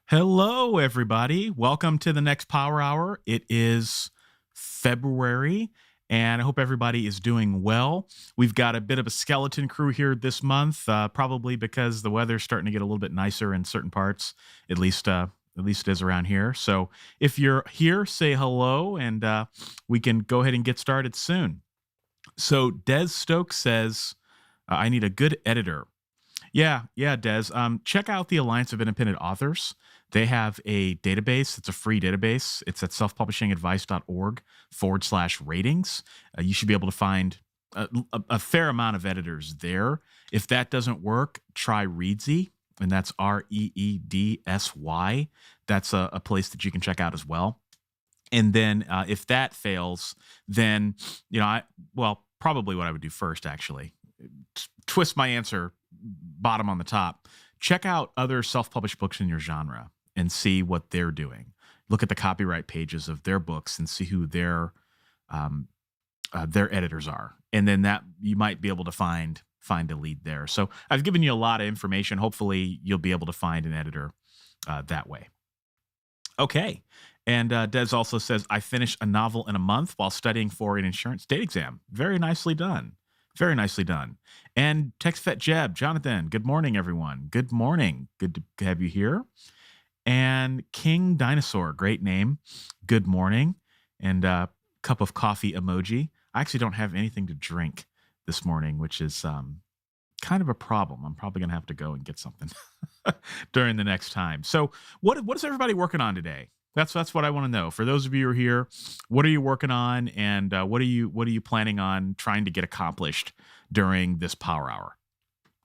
Hello, everybody. Welcome to the next Power Hour. It is February, and I hope everybody is doing well. We've got a bit of a skeleton crew here this month, probably because the weather's starting to get a little bit nicer in certain parts, at least it is around here. So if you're here, say hello, and we can go ahead and get started soon. So Des Stokes says, I need a good editor. Yeah, Des. Check out the Alliance of Independent Authors. They have a database. It's a free database. It's at selfpublishingadvice.org/ratings. You should be able to find a fair amount of editors there. If that doesn't work, try Reedsy, and that's REEDSY. That's a place that you can check out as well. And then if that fails, then, probably what I would do first, actually, twist my answer bottom on the top. Check out other self-published books in your genre and see what they're doing. Look at the copyright pages of their books and see who their editors are, and then that you might be able to find a lead there. So I've given you a lot of information. Hopefully, you'll be able to find an editor that way. Okay. And Des also says, I finished a novel in a month while studying for an insurance state exam. Very nicely done. Very nicely done. And TextVet Jeb, Jonathan, good morning, everyone. Good morning. Good to have you here. And King Dinosaur, great name. Good morning. And cup of coffee emoji. I actually don't have anything to drink this morning, which is kind of a problem. I'm probably going to have to go and get something during the next time. So what is everybody working on today? That's what I want to know. For those of you who are here, what are you working on, and what are you planning on trying to get accomplished during this Power Hour?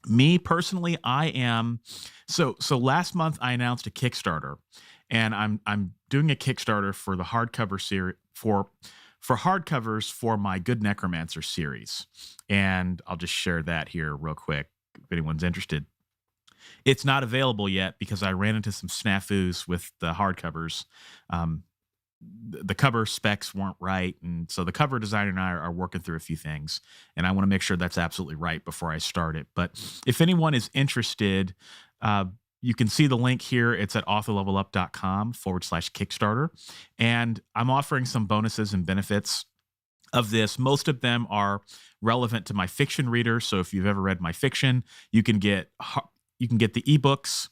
Me personally, I am so last month I announced a Kickstarter, and I'm doing a Kickstarter for the hardcover series for hardcovers for my Good Necromancer series. And I'll just share that here real quick if anyone's interested. It's not available yet because I ran into some snafus with the hardcovers. The cover specs weren't right, and so the cover designer and I are working through a few things, and I want to make sure that's absolutely right before I start it. But if anyone is interested, you can see the link here. It's at authorlevelup.com/Kickstarter, and I'm offering some bonuses and benefits of this. Most of them are relevant to my fiction readers. So if you've ever read my fiction, you can get the ebooks,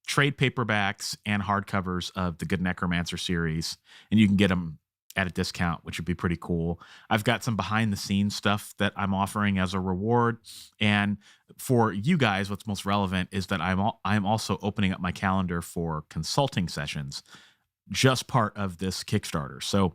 trade paperbacks, and hardcovers of the Good Necromancer series, and you can get them at a discount, which would be pretty cool. I've got some behind-the-scenes stuff that I'm offering as a reward, and for you guys, what's most relevant is that I'm also opening up my calendar for consulting sessions. just part of this Kickstarter. So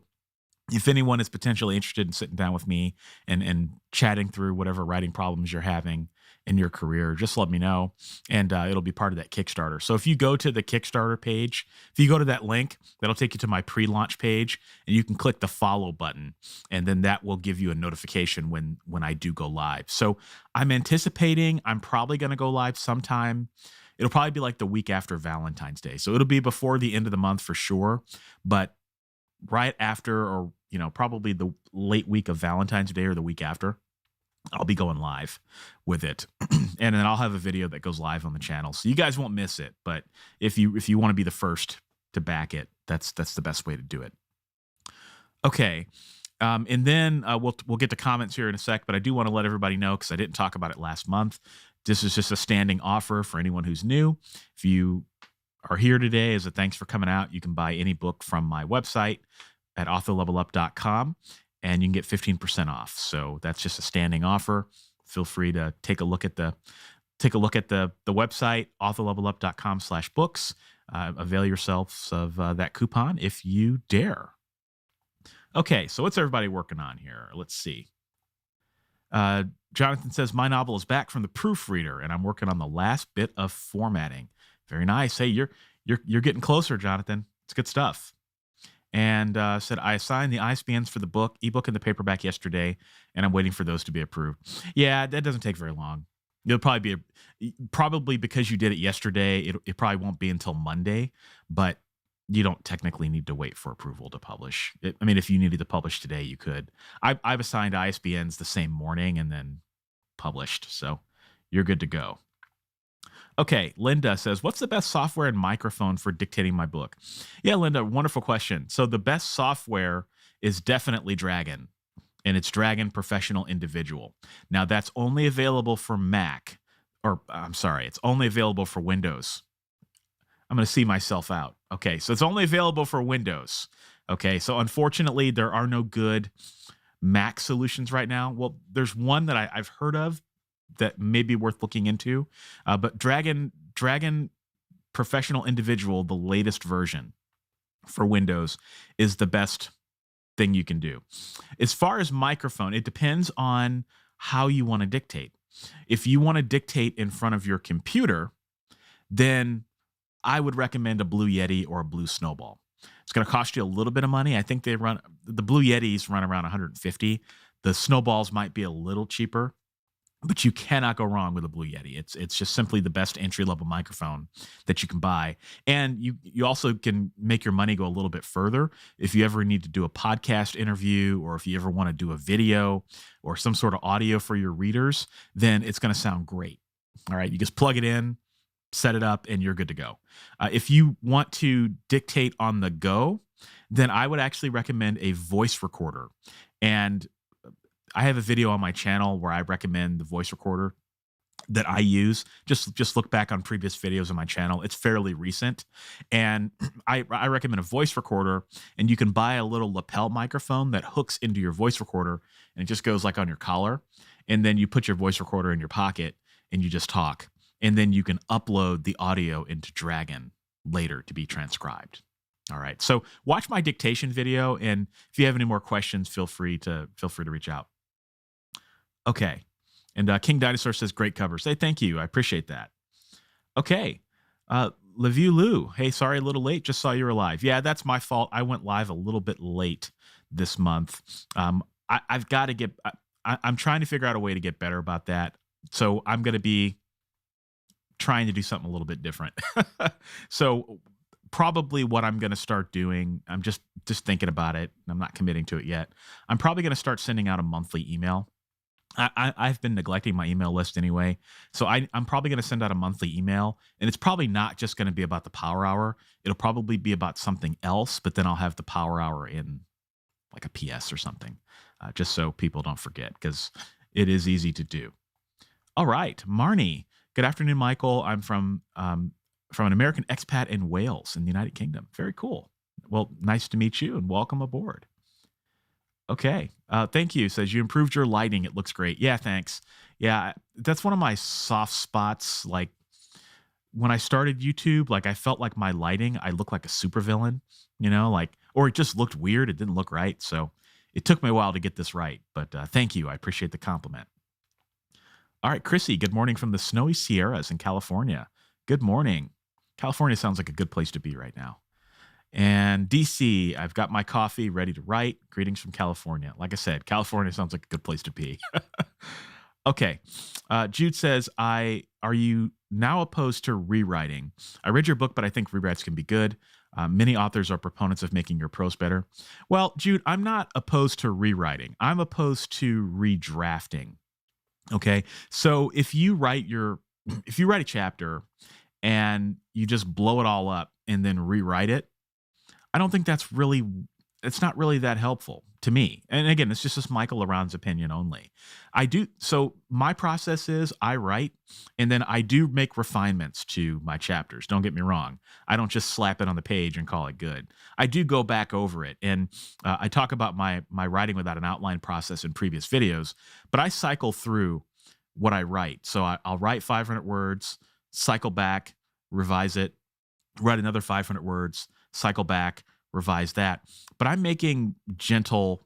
if anyone is potentially interested in sitting down with me and chatting through whatever writing problems you're having in your career, just let me know, and it'll be part of that Kickstarter. So if you go to the Kickstarter page, if you go to that link, that'll take you to my pre-launch page, and you can click the follow button, and then that will give you a notification when I do go live. So I'm anticipating I'm probably going to go live sometime. It'll probably be like the week after Valentine's Day, so it'll be before the end of the month for sure, but right after, or probably the late week of Valentine's Day or the week after, I'll be going live with it. And then I'll have a video that goes live on the channel, so you guys won't miss it. But if you want to be the first to back it, that's the best way to do it. Okay. And then we'll get to comments here in a sec, but I do want to let everybody know, because I didn't talk about it last month. This is just a standing offer for anyone who's new. If you are here today as a thanks for coming out, you can buy any book from my website at authorlevelup.com, and you can get 15% off. So that's just a standing offer. Feel free to take a look at the website, authorlevelup.com/books. Avail yourselves of that coupon if you dare. Okay, so what's everybody working on here? Let's see. Jonathan says, my novel is back from the proofreader, and I'm working on the last bit of formatting. Very nice. Hey, you're getting closer, Jonathan. It's good stuff. And said, I assigned the ISBNs for the book, ebook, and the paperback yesterday, and I'm waiting for those to be approved. Yeah, that doesn't take very long. It'll probably be because you did it yesterday. It probably won't be until Monday, but you don't technically need to wait for approval to publish. If you needed to publish today, you could. I've assigned ISBNs the same morning and then published, so you're good to go. Okay, Linda says, what's the best software and microphone for dictating my book? Yeah, Linda, wonderful question. So the best software is definitely Dragon, and it's Dragon Professional Individual. Now, that's only available for Mac, or I'm sorry, it's only available for Windows. I'm going to see myself out. Okay, so it's only available for Windows. Okay, so unfortunately, there are no good Mac solutions right now. Well, there's one that I've heard of that may be worth looking into, but Dragon Professional Individual, the latest version for Windows, is the best thing you can do. As far as microphone, it depends on how you want to dictate. If you want to dictate in front of your computer, then I would recommend a Blue Yeti or a Blue Snowball. It's going to cost you a little bit of money. I think the Blue Yetis run around $150. The Snowballs might be a little cheaper, but you cannot go wrong with a Blue Yeti. It's just simply the best entry-level microphone that you can buy. And you also can make your money go a little bit further. If you ever need to do a podcast interview, or if you ever want to do a video or some sort of audio for your readers, then it's going to sound great. All right, you just plug it in, set it up, and you're good to go. If you want to dictate on the go, then I would actually recommend a voice recorder. And I have a video on my channel where I recommend the voice recorder that I use. Just look back on previous videos on my channel. It's fairly recent. And I recommend a voice recorder, and you can buy a little lapel microphone that hooks into your voice recorder, and it just goes like on your collar. And then you put your voice recorder in your pocket and you just talk. And then you can upload the audio into Dragon later to be transcribed. All right. So watch my dictation video, and if you have any more questions, feel free to reach out. Okay. And King Dinosaur says, great cover. Say thank you. I appreciate that. Okay. Levue Lou. Hey, sorry, a little late. Just saw you were live. Yeah, that's my fault. I went live a little bit late this month. I've got to get, I'm trying to figure out a way to get better about that. So I'm going to be trying to do something a little bit different. So probably what I'm going to start doing, I'm just thinking about it. I'm not committing to it yet. I'm probably going to start sending out a monthly email. I've been neglecting my email list anyway. So I'm probably going to send out a monthly email, and it's probably not just going to be about the Power Hour. It'll probably be about something else, but then I'll have the Power Hour in like a PS or something, just so people don't forget, because it is easy to do. All right, Marnie. Good afternoon, Michael. I'm from an American expat in Wales in the United Kingdom. Very cool. Well, nice to meet you, and welcome aboard. Okay. Thank you. Says you improved your lighting. It looks great. Yeah, thanks. Yeah, that's one of my soft spots. Like, when I started YouTube, like I felt like my lighting, I looked like a supervillain, like, or it just looked weird. It didn't look right. So it took me a while to get this right, but thank you. I appreciate the compliment. All right, Chrissy, good morning from the snowy Sierras in California. Good morning. California sounds like a good place to be right now. And DC, I've got my coffee ready to write. Greetings from California. Like I said, California sounds like a good place to be. Okay. Jude says, are you now opposed to rewriting? I read your book, but I think rewrites can be good. Many authors are proponents of making your prose better. Well, Jude, I'm not opposed to rewriting. I'm opposed to redrafting. Okay. So if you write a chapter and you just blow it all up and then rewrite it, I don't think it's not really that helpful to me. And again, it's just Michael Laron's opinion only. So my process is I write and then I do make refinements to my chapters. Don't get me wrong. I don't just slap it on the page and call it good. I do go back over it. And I talk about my writing without an outline process in previous videos, but I cycle through what I write. So I'll write 500 words, cycle back, revise it, write another 500 words, cycle back, revise that. But I'm making gentle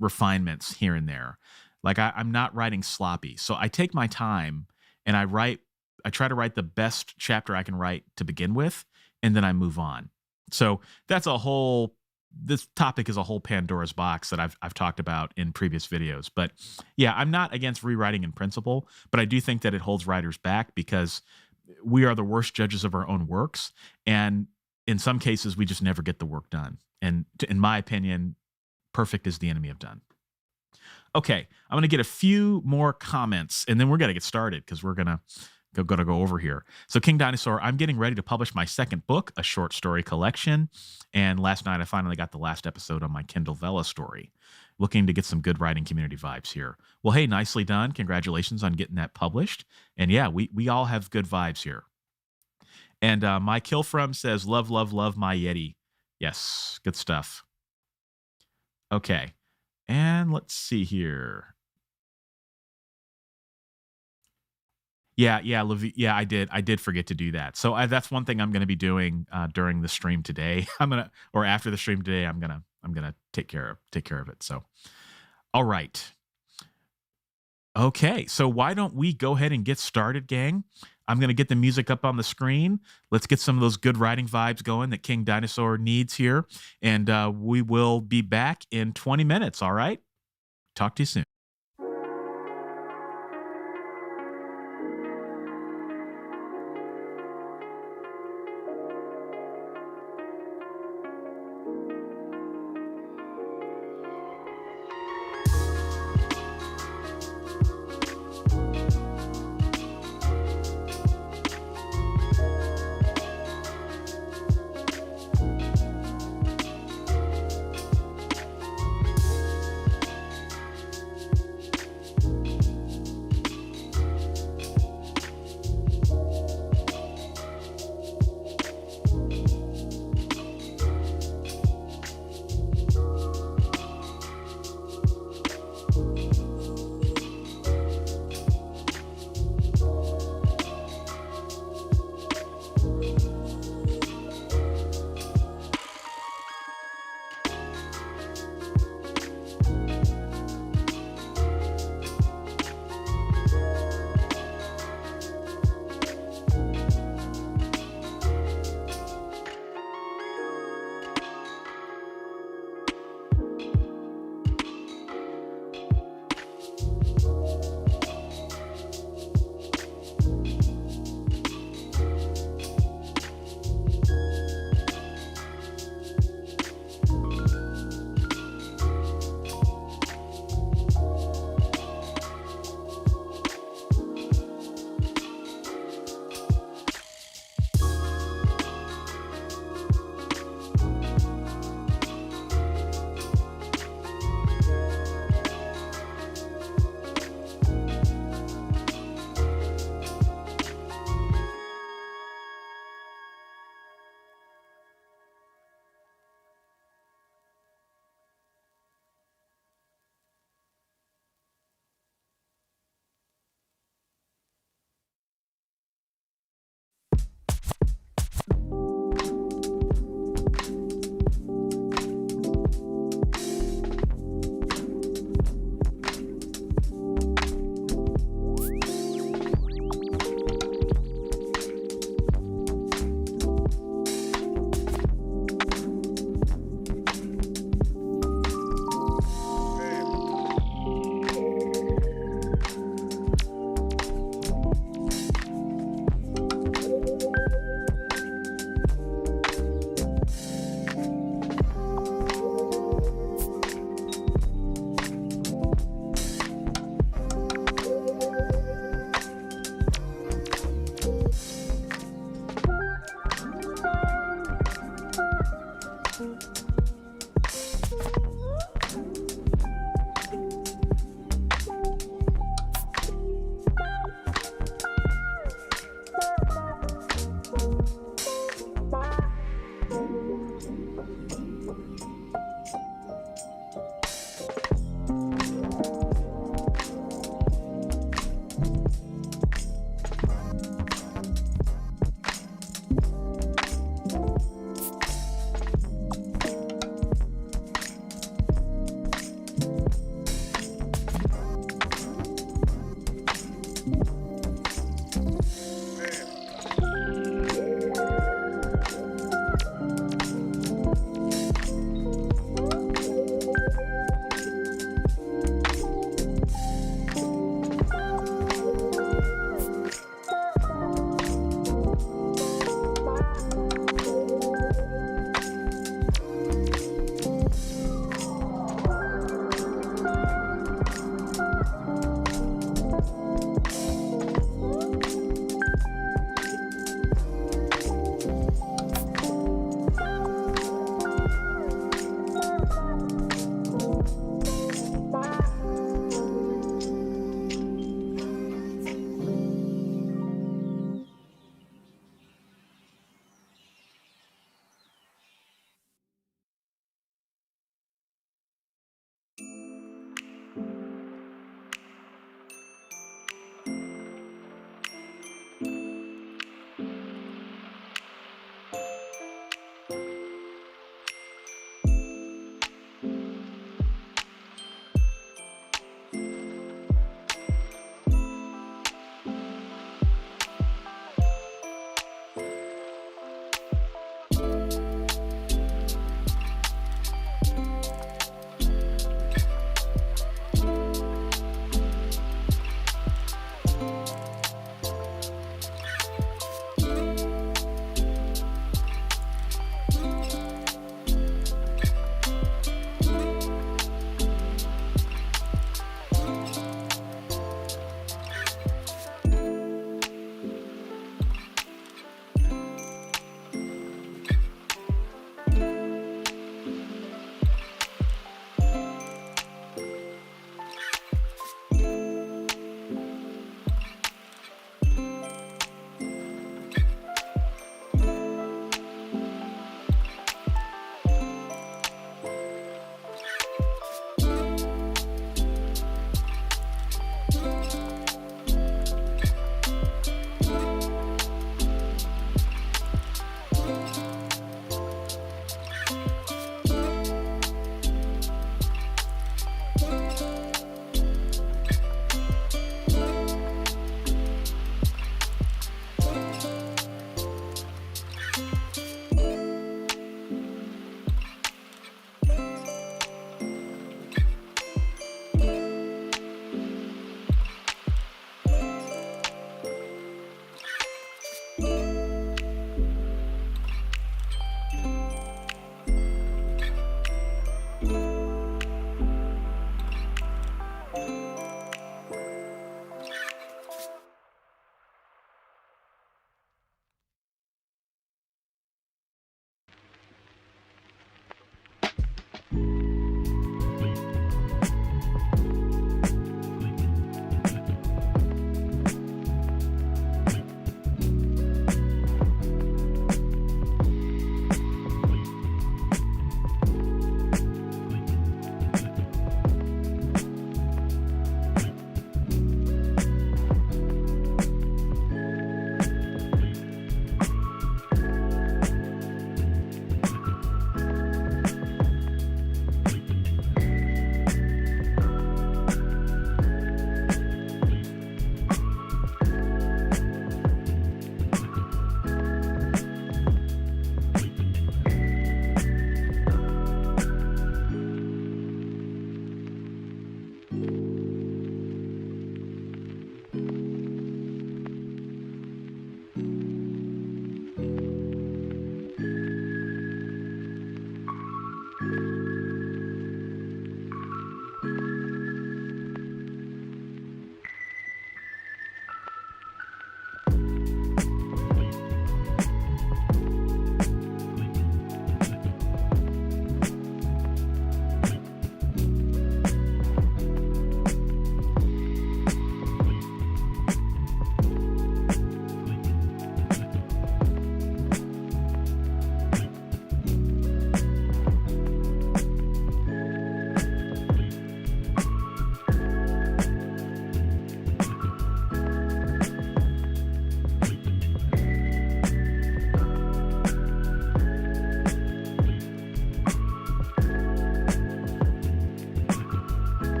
refinements here and there. Like I'm not writing sloppy. So I take my time and I try to write the best chapter I can write to begin with, and then I move on. So this topic is a whole Pandora's box that I've talked about in previous videos. But yeah, I'm not against rewriting in principle, but I do think that it holds writers back because we are the worst judges of our own works. And in some cases, we just never get the work done. And in my opinion, perfect is the enemy of done. Okay, I'm going to get a few more comments, and then we're going to get started because we're going to go over here. So King Dinosaur, I'm getting ready to publish my second book, a short story collection. And last night, I finally got the last episode on my Kindle Vella story. Looking to get some good writing community vibes here. Well, hey, nicely done. Congratulations on getting that published. And yeah, we all have good vibes here. And my Kill From says, love, love, love my Yeti. Yes, good stuff. Okay. And let's see here. Yeah, I did forget to do that. So that's one thing I'm going to be doing during the stream today. Or after the stream today, I'm gonna take care of it. So, all right. Okay, so why don't we go ahead and get started, gang? I'm going to get the music up on the screen. Let's get some of those good writing vibes going that King Dinosaur needs here. And we will be back in 20 minutes, all right? Talk to you soon.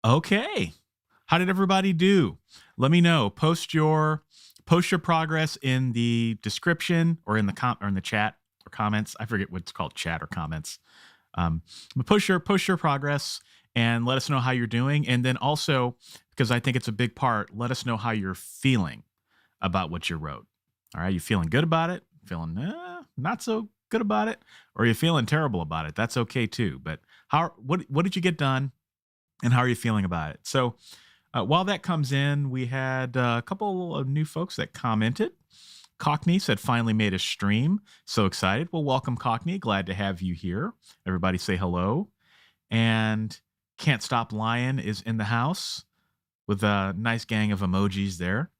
Okay. How did everybody do? Let me know. Post your progress in the description or in the chat or comments. I forget what's called, chat or comments. But post your progress and let us know how you're doing. And then also, because I think it's a big part, let us know how you're feeling about what you wrote. All right, you feeling good about it? Feeling not so good about it, or are you feeling terrible about it? That's okay too. But what did you get done, and how are you feeling about it? So while that comes in, we had a couple of new folks that commented. Cockney said finally made a stream. So excited. Well, welcome, Cockney. Glad to have you here. Everybody say hello. And Can't Stop Lion is in the house with a nice gang of emojis there.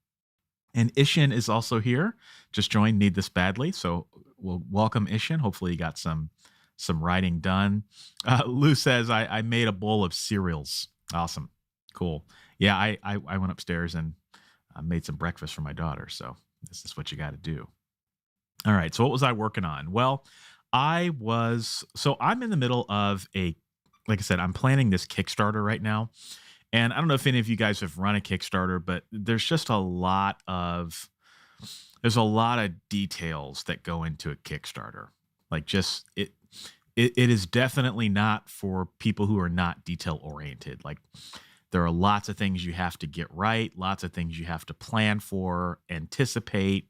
And Ishin is also here. Just joined. Need this badly. So we'll welcome Ishin. Hopefully you got some writing done. Lou says, I made a bowl of cereals. Awesome. Cool. Yeah, I went upstairs and made some breakfast for my daughter. So this is what you got to do. All right. So what was I working on? Well, I'm in the middle of like I said, I'm planning this Kickstarter right now. And I don't know if any of you guys have run a Kickstarter, but there's a lot of details that go into a Kickstarter. Like it is definitely not for people who are not detail oriented. Like there are lots of things you have to get right, lots of things you have to plan for, anticipate,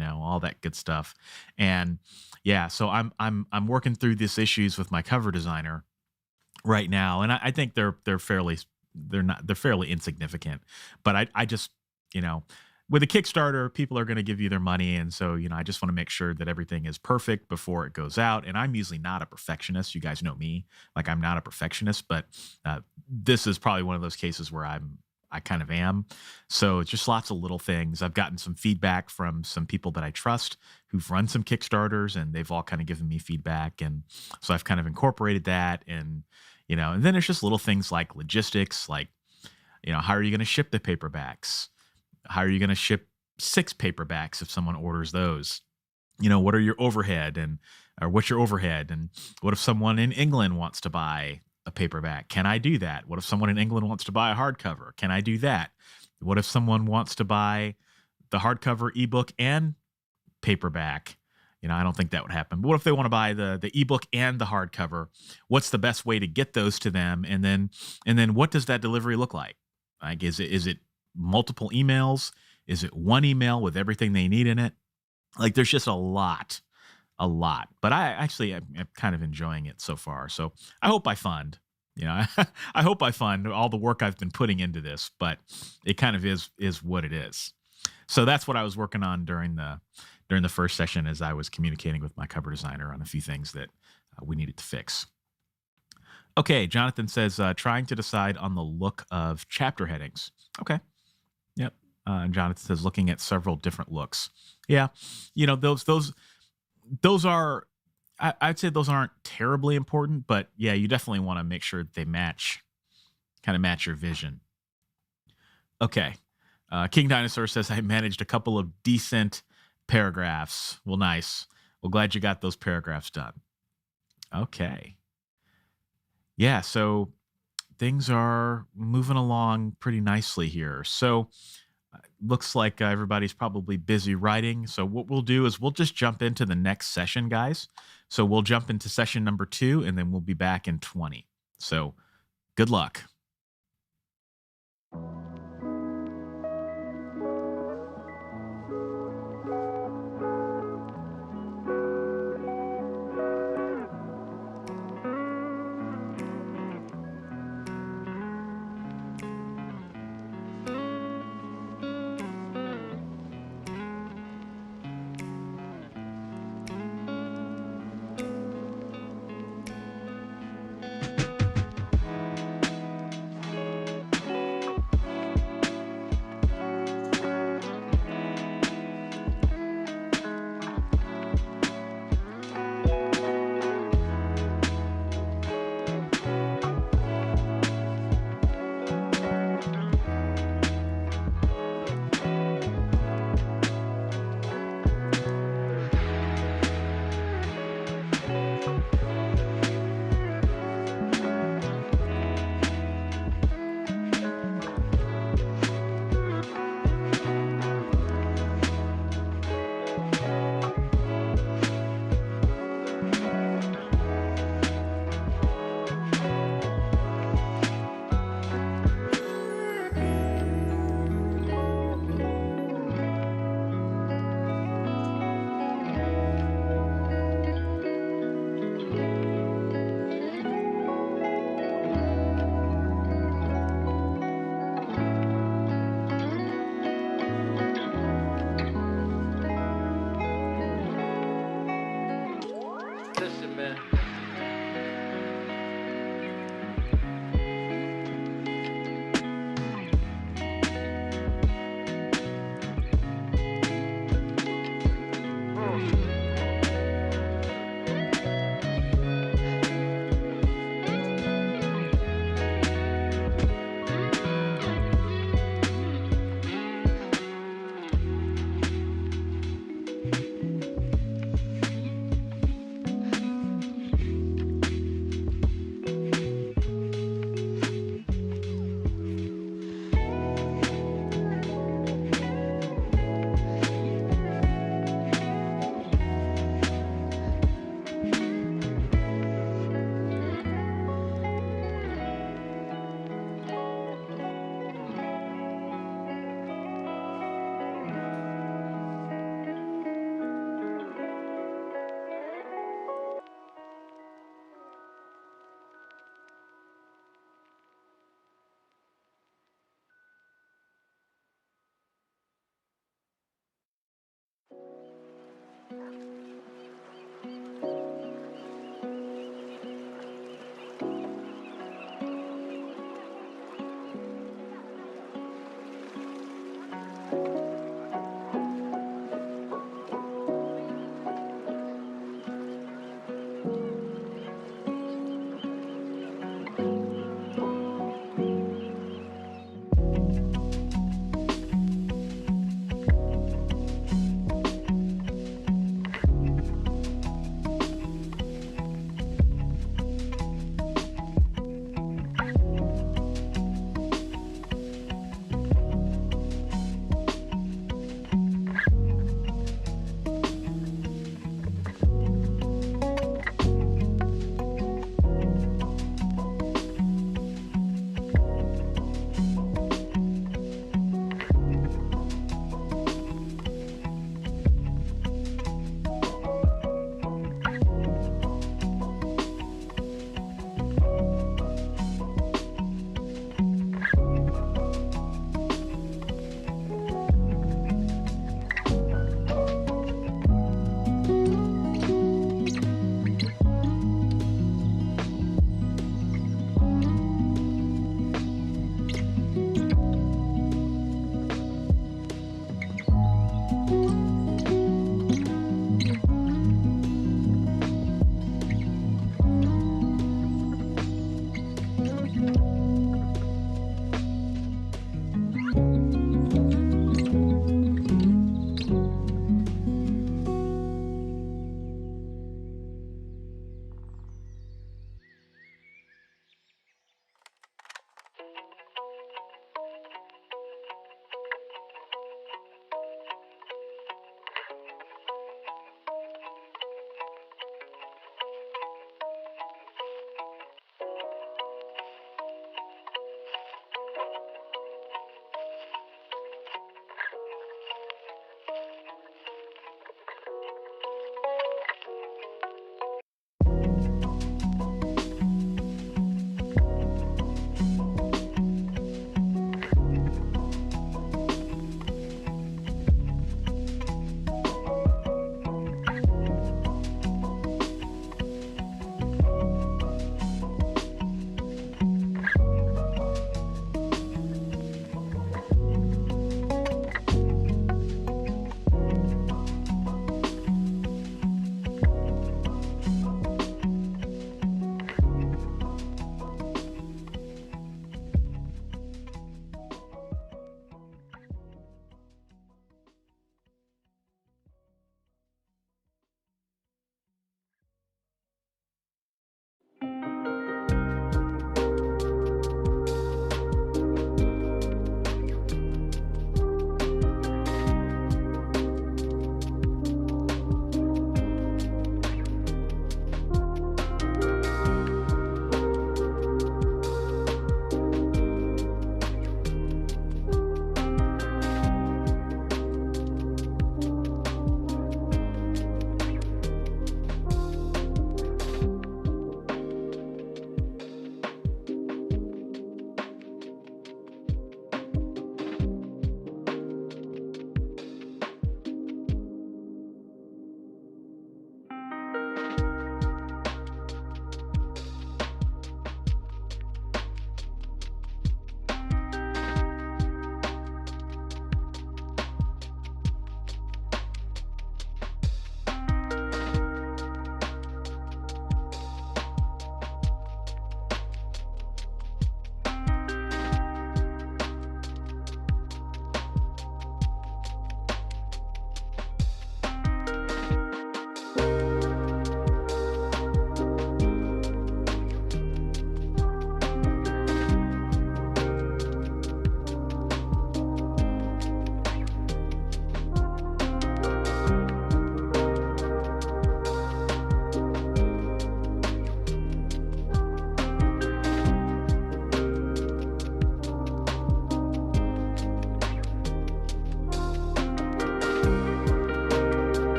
all that good stuff. And yeah, so I'm working through these issues with my cover designer right now, and I think they're fairly insignificant. But I just with a Kickstarter, people are going to give you their money. And so, I just want to make sure that everything is perfect before it goes out. And I'm usually not a perfectionist. You guys know me. Like, I'm not a perfectionist, but this is probably one of those cases where I kind of am. So just lots of little things. I've gotten some feedback from some people that I trust who've run some Kickstarters, and they've all kind of given me feedback. And so I've kind of incorporated that. And, and then there's just little things like logistics, like, how are you going to ship the paperbacks? How are you going to ship 6 paperbacks if someone orders those? What are your overhead or what's your overhead? And what if someone in England wants to buy a paperback? Can I do that? What if someone in England wants to buy a hardcover? Can I do that? What if someone wants to buy the hardcover, ebook, and paperback? I don't think that would happen. But what if they want to buy the ebook and the hardcover? What's the best way to get those to them? And then what does that delivery look like? Like, is it multiple emails? Is it one email with everything they need in it? Like, there's just a lot. But I'm kind of enjoying it so far. So I hope I fund, I hope I fund all the work I've been putting into this, but it kind of is what it is. So that's what I was working on during the first session, as I was communicating with my cover designer on a few things that we needed to fix. Okay, Jonathan says, trying to decide on the look of chapter headings. Okay. Yep. Jonathan says, looking at several different looks. Yeah. Those are, I'd say those aren't terribly important, but yeah, you definitely want to make sure they kind of match your vision. Okay. King Dinosaur says, I managed a couple of decent paragraphs. Well, nice. Well, glad you got those paragraphs done. Okay. Yeah, so things are moving along pretty nicely here. So looks like everybody's probably busy writing. So what we'll do is we'll just jump into the next session, guys. So we'll jump into session number 2, and then we'll be back in 20. So good luck.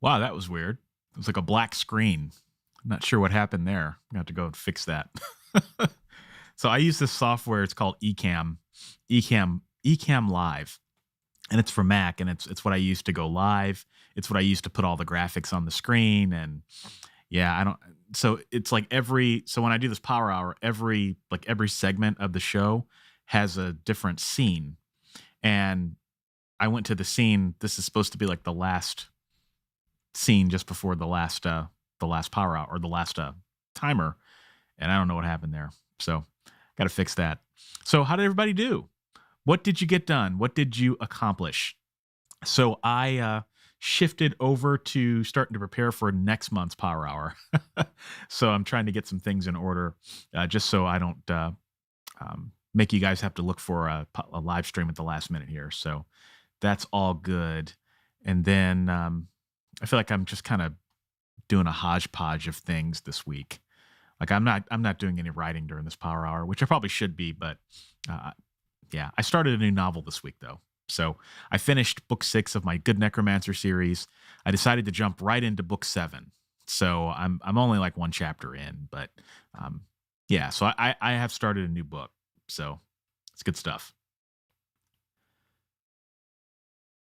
Wow, that was weird. It was like a black screen. I'm not sure what happened there. I'm gonna have to go and fix that. So I use this software. It's called Ecamm Live, and it's for Mac, and it's what I use to go live. It's what I use to put all the graphics on the screen, and yeah, I don't. So it's like so when I do this Power Hour, every segment of the show has a different scene, and I went to the scene. This is supposed to be like the last scene just before the last Power Hour or the last timer, and I don't know what happened there. So got to fix that. So how did everybody do? What did you get done? What did you accomplish? So I shifted over to starting to prepare for next month's Power Hour. So I'm trying to get some things in order, just so I don't make you guys have to look for a live stream at the last minute here. So that's all good. And then I feel like I'm just kind of doing a hodgepodge of things this week. Like I'm not doing any writing during this Power Hour, which I probably should be, but yeah, I started a new novel this week though. So I finished book 6 of my Good Necromancer series. I decided to jump right into book 7. So I'm only like one chapter in, but yeah, so I have started a new book. So it's good stuff.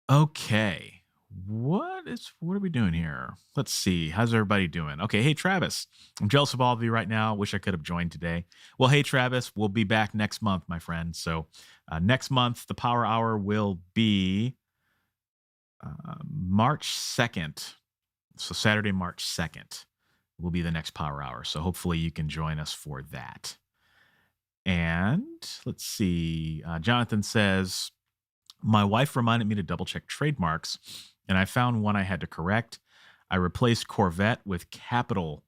Okay. What are we doing here? Let's see. How's everybody doing? Okay, hey Travis. I'm jealous of all of you right now. Wish I could have joined today. Well, hey Travis, we'll be back next month, my friend. So next month, the Power Hour will be March 2nd. So Saturday, March 2nd will be the next Power Hour. So hopefully you can join us for that. And let's see. Jonathan says, my wife reminded me to double check trademarks, and I found one I had to correct. I replaced Corvette with Capital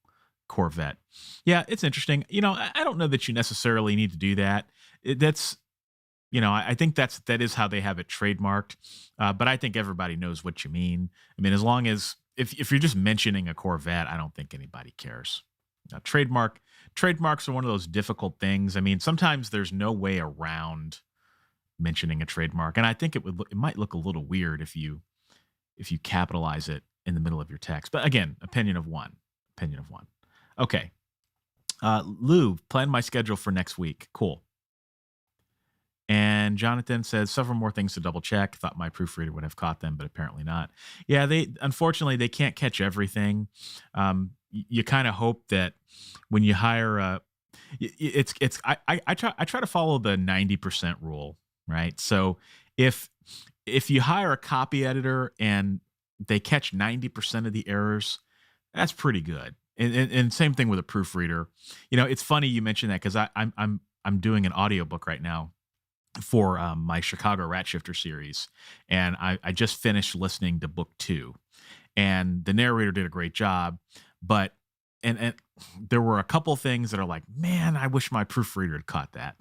Corvette. Yeah, it's interesting. I don't know that you necessarily need to do that. That's, I think that is how they have it trademarked. But I think everybody knows what you mean. I mean, as long as if you're just mentioning a Corvette, I don't think anybody cares. Trademarks are one of those difficult things. I mean, sometimes there's no way around mentioning a trademark, and I think it might look a little weird if you capitalize it in the middle of your text. But again, opinion of one. Okay. Lou, plan my schedule for next week. Cool. And Jonathan says several more things to double check. Thought my proofreader would have caught them, but apparently not. Yeah, unfortunately they can't catch everything. You kind of hope that when you hire I try to follow the 90% rule, right? So if you hire a copy editor and they catch 90% of the errors, that's pretty good. And same thing with a proofreader. It's funny you mentioned that because I'm doing an audiobook right now for my Chicago Rat Shifter series, and I just finished listening to book 2, and the narrator did a great job, but and there were a couple things that are like, man, I wish my proofreader had caught that.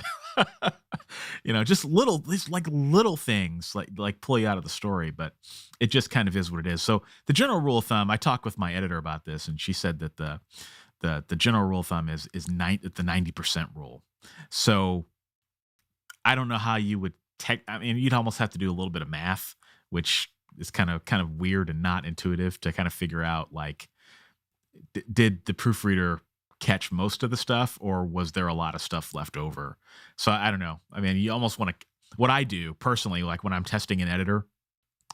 Just these like little things like pull you out of the story, but it just kind of is what it is. So the general rule of thumb, I talked with my editor about this, and she said that the general rule of thumb is the 90% rule. So I don't know how you would I mean, you'd almost have to do a little bit of math, which is kind of weird and not intuitive to kind of figure out, like, did the proofreader catch most of the stuff, or was there a lot of stuff left over? So I don't know. I mean, you almost want to, what I do personally, like when I'm testing an editor,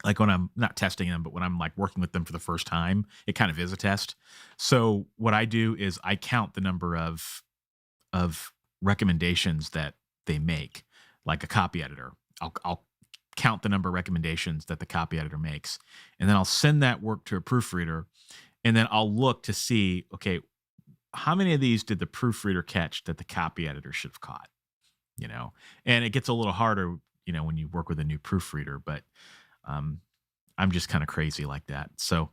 like when I'm not testing them, but when I'm like working with them for the first time, it kind of is a test. So what I do is I count the number of recommendations that they make. Like a copy editor, I'll count the number of recommendations that the copy editor makes, and then I'll send that work to a proofreader, and then I'll look to see, okay, how many of these did the proofreader catch that the copy editor should have caught? And it gets a little harder, when you work with a new proofreader, but I'm just kind of crazy like that. So,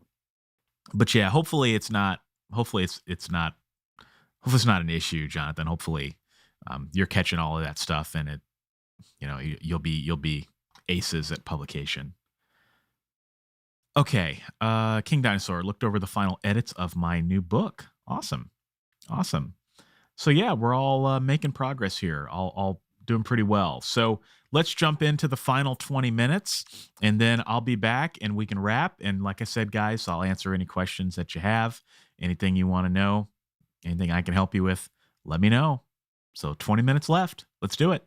but yeah, hopefully it's not an issue, Jonathan. Hopefully you're catching all of that stuff, and you'll be aces at publication. Okay. King Dinosaur looked over the final edits of my new book. Awesome. So yeah, we're all making progress here. All doing pretty well. So let's jump into the final 20 minutes, and then I'll be back and we can wrap. And like I said, guys, I'll answer any questions that you have, anything you want to know, anything I can help you with, let me know. So 20 minutes left. Let's do it.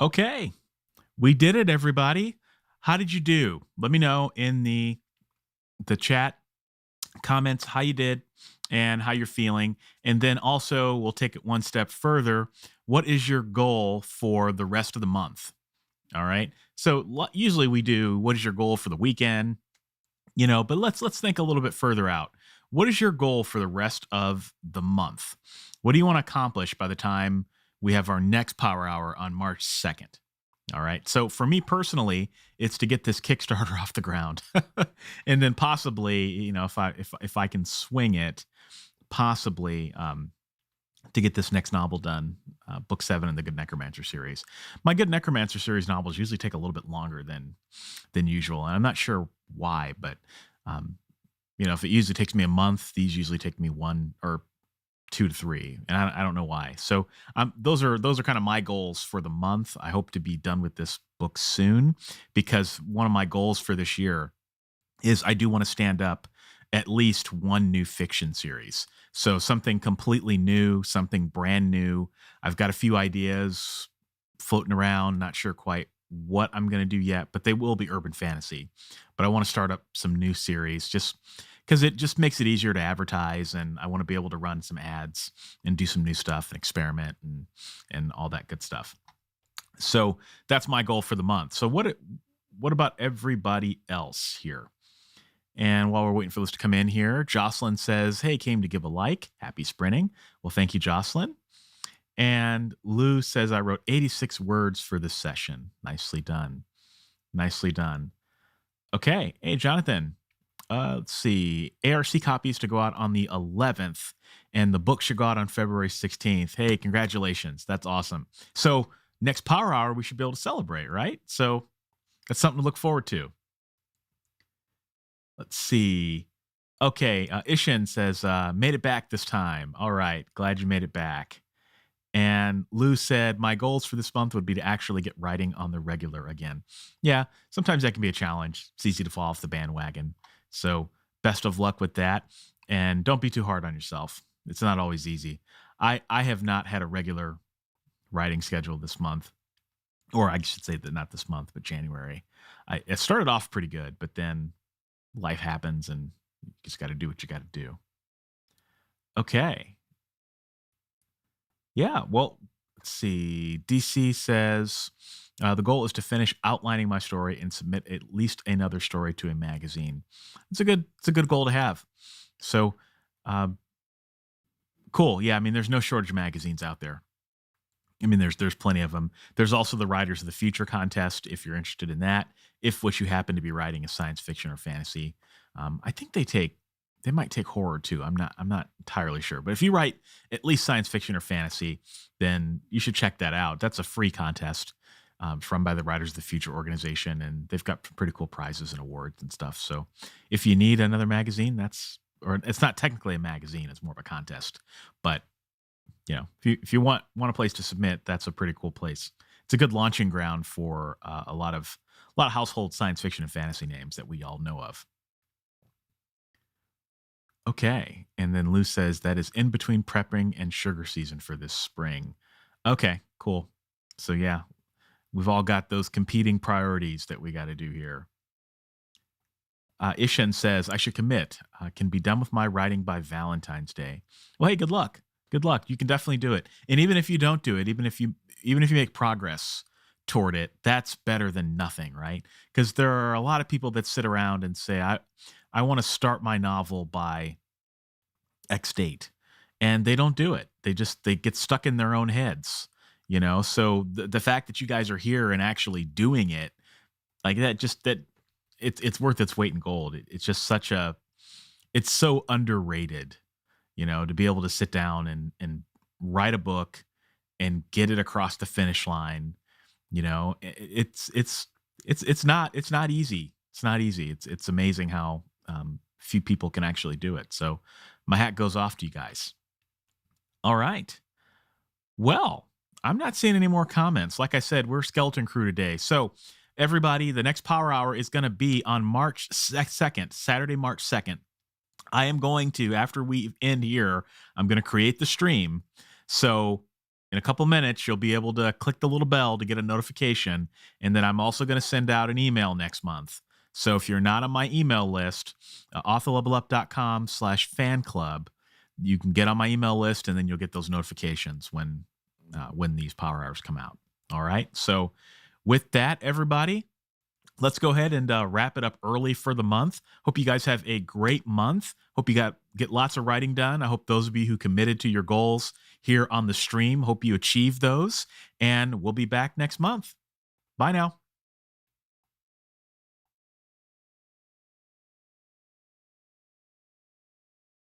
Okay. We did it, everybody. How did you do? Let me know in the chat comments how you did and how you're feeling. And then also, we'll take it one step further. What is your goal for the rest of the month? All right. So usually we do what is your goal for the weekend? But let's think a little bit further out. What is your goal for the rest of the month? What do you want to accomplish by the time we have our next Power Hour on March 2nd? All right. So for me personally, it's to get this Kickstarter off the ground, and then possibly, if I can swing it, possibly to get this next novel done, book 7 in the Good Necromancer series. My Good Necromancer series novels usually take a little bit longer than usual, and I'm not sure why, but if it usually takes me a month, these usually take me 1 or 2 to 3, and I don't know why. So those are kind of my goals for the month. I hope to be done with this book soon, because one of my goals for this year is I do want to stand up at least one new fiction series. So something completely new, something brand new. I've got a few ideas floating around, not sure quite what I'm going to do yet, but they will be urban fantasy. But I want to start up some new series just because it just makes it easier to advertise, and I want to be able to run some ads and do some new stuff and experiment and all that good stuff. So that's my goal for the month. So what about everybody else here? And while we're waiting for this to come in here, Jocelyn says, hey, came to give a like. Happy sprinting. Well, thank you, Jocelyn. And Lou says, I wrote 86 words for this session. Nicely done. Nicely done. Okay. Hey, Jonathan. Let's see. ARC copies to go out on the 11th, and the book should go out on February 16th. Hey, congratulations. That's awesome. So next Power Hour, we should be able to celebrate, right? So that's something to look forward to. Let's see. Okay. Ishin says, made it back this time. All right. Glad you made it back. And Lou said, my goals for this month would be to actually get writing on the regular again. Yeah, sometimes that can be a challenge. It's easy to fall off the bandwagon. So best of luck with that. And don't be too hard on yourself. It's not always easy. I have not had a regular writing schedule this month. Or I should say that not this month, but January. It started off pretty good, but then life happens and you just got to do what you got to do. Okay. Yeah, well, let's see. DC says the goal is to finish outlining my story and submit at least another story to a magazine. It's a good goal to have. So, cool. Yeah, I mean, there's no shortage of magazines out there. I mean, there's plenty of them. There's also the Writers of the Future contest if you're interested in that. If what you happen to be writing is science fiction or fantasy, I think they might take horror too. I'm not entirely sure. But if you write at least science fiction or fantasy, then you should check that out. That's a free contest run by the Writers of the Future organization, and they've got pretty cool prizes and awards and stuff. So if you need another magazine, or it's not technically a magazine, it's more of a contest. But if you want a place to submit, that's a pretty cool place. It's a good launching ground for a lot of household science fiction and fantasy names that we all know of. Okay. And then Lou says that is in between prepping and sugar season for this spring. Okay, cool. So yeah, we've all got those competing priorities that we got to do here. Ishen says, I should commit. Can be done with my writing by Valentine's Day. Well, hey, good luck. Good luck. You can definitely do it. And even if you don't do it, even if you make progress toward it, that's better than nothing, right? Because there are a lot of people that sit around and say, I want to start my novel by X date, and they don't do it. They get stuck in their own heads, So the fact that you guys are here and actually doing it like that, it's worth its weight in gold. It's just it's so underrated, to be able to sit down and write a book and get it across the finish line. It's not easy. It's not easy. It's amazing how few people can actually do it. So my hat goes off to you guys. All right. Well, I'm not seeing any more comments. Like I said, we're Skeleton Crew today. So everybody, the next Power Hour is going to be on March 2nd, Saturday, March 2nd. I am going to, after we end here, I'm going to create the stream. So in a couple minutes, you'll be able to click the little bell to get a notification. And then I'm also going to send out an email next month. So if you're not on my email list, authorlevelup.com/fan club, you can get on my email list, and then you'll get those notifications when these power hours come out. All right. So with that, everybody, let's go ahead and wrap it up early for the month. Hope you guys have a great month. Hope you get lots of writing done. I hope those of you who committed to your goals here on the stream, hope you achieve those. And we'll be back next month. Bye now.